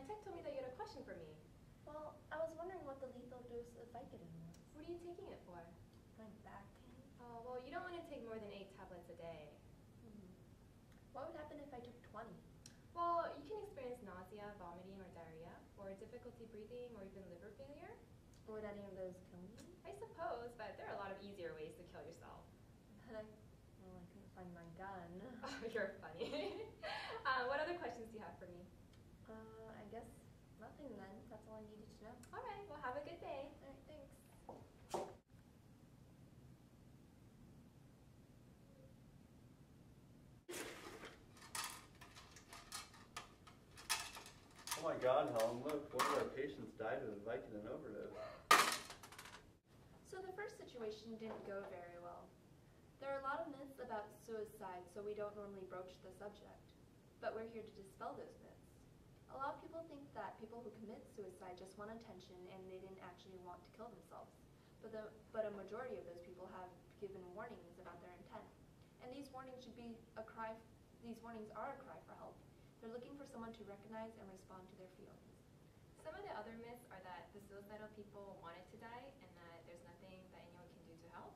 tech told me that you had a question for me. Well, I was wondering what the lethal dose of Vicodin was. What are you taking it for? My back pain. Oh, well, you don't want to take more than 8 tablets a day. What would happen if I took 20? Well, you can experience nausea, vomiting, or diarrhea, or difficulty breathing, or even liver failure. Would any of those kill me? I suppose, but there are a lot of easier ways to kill yourself. But I couldn't find my gun. Oh, you're funny. What other questions do you have for me? I guess nothing then. That's all I needed to know. All right, well, have a good day. All right, thanks. Oh my God, Helen, look, one of our patients died of a Vicodin overdose. So the first situation didn't go very well. There are a lot of myths about suicide, so we don't normally broach the subject. But we're here to dispel those myths. A lot of people think that people who commit suicide just want attention and they didn't actually want to kill themselves. But a majority of those people have given warnings about their intent. And these warnings are a cry for help. They're looking for someone to recognize and respond to their feelings. Some of the other myths are that the suicidal people wanted to die and that there's nothing that anyone can do to help.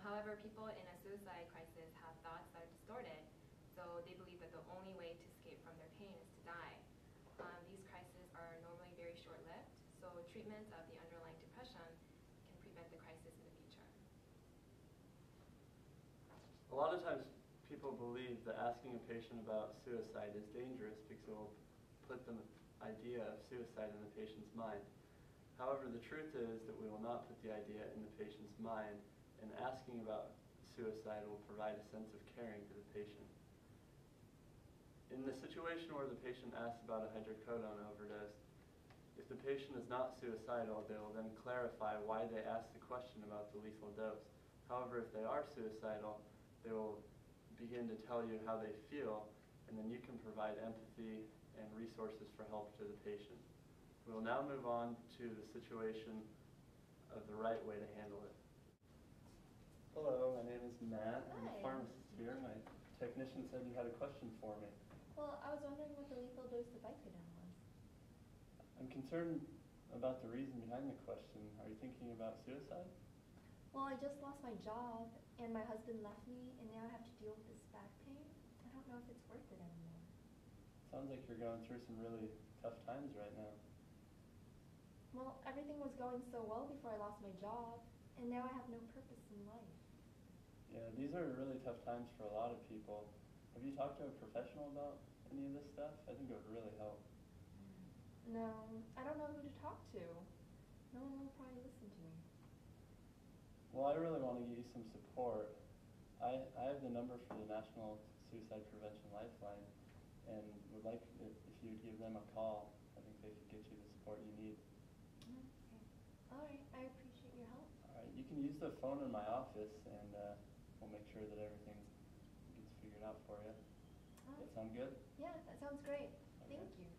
However, people in a suicide crisis have thoughts that are distorted, so they believe that the only way to escape from their pain is to die. These crises are normally very short-lived, so treatment of the underlying depression can prevent the crisis in the future. A lot of times people believe that asking a patient about suicide is dangerous because it will put the idea of suicide in the patient's mind. However, the truth is that we will not put the idea in the patient's mind, and asking about suicide will provide a sense of caring to the patient. In the situation where the patient asks about a hydrocodone overdose, if the patient is not suicidal, they will then clarify why they asked the question about the lethal dose. However, if they are suicidal, they will begin to tell you how they feel, and then you can provide empathy and resources for help to the patient. We will now move on to the situation of the right way to handle it. Hello, my name is Matt. I'm a Hi. pharmacist here. My technician said you had a question for me. Well, I was wondering what the lethal dose of Vicodin was. I'm concerned about the reason behind the question. Are you thinking about suicide? Well, I just lost my job, and my husband left me, and now I have to deal with this back pain. I don't know if it's worth it anymore. Sounds like you're going through some really tough times right now. Well, everything was going so well before I lost my job, and now I have no purpose in life. Yeah, these are really tough times for a lot of people. Have you talked to a professional about any of this stuff? I think it would really help. No, I don't know who to talk to. No one will probably listen to me. Well, I really want to get you some support. I have the number for the National Suicide Prevention Lifeline, and would like it if you'd give them a call. I think they could get you the support you need. Okay. All right, I appreciate your help. All right, you can use the phone in my office, and we'll make sure that everything gets figured out for you. Does that sound good? Yeah, that sounds great. Okay. Thank you.